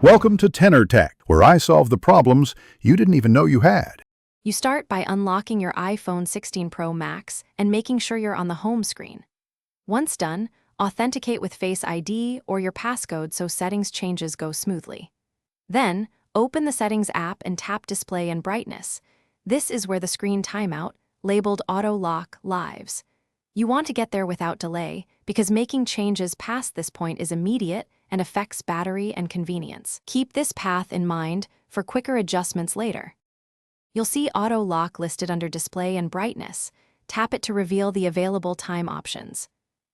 Welcome to Tenor Tech, where I solve the problems you didn't even know you had. You start by unlocking your iPhone 16 Pro Max and making sure you're on the home screen. Once done, authenticate with Face ID or your passcode so settings changes go smoothly. Then, open the Settings app and tap Display and Brightness. This is where the screen timeout, labeled Auto Lock, lives. You want to get there without delay because making changes past this point is immediate and affects battery and convenience. Keep this path in mind for quicker adjustments later. You'll see Auto Lock listed under Display and Brightness. Tap it to reveal the available time options.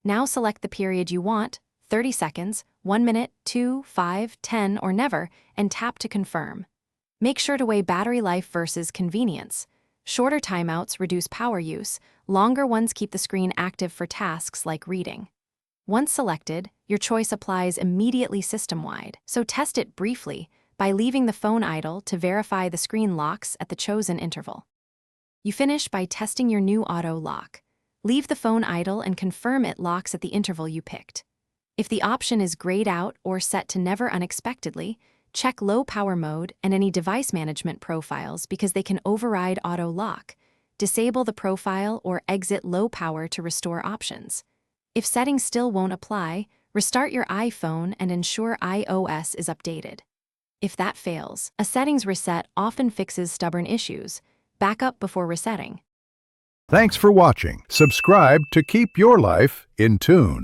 Now select the period you want, 30 seconds, 1 minute, 2, 5, 10, or never, and tap to confirm. Make sure to weigh battery life versus convenience. Shorter timeouts reduce power use, longer ones keep the screen active for tasks like reading. Once selected, your choice applies immediately system-wide, so test it briefly by leaving the phone idle to verify the screen locks at the chosen interval. You finish by testing your new auto lock. Leave the phone idle and confirm it locks at the interval you picked. If the option is grayed out or set to never unexpectedly, check low power mode and any device management profiles because they can override auto lock. Disable the profile or exit low power to restore options. If settings still won't apply, restart your iPhone and ensure iOS is updated. If that fails, a settings reset often fixes stubborn issues. Back up before resetting. Thanks for watching. Subscribe to keep your life in tune.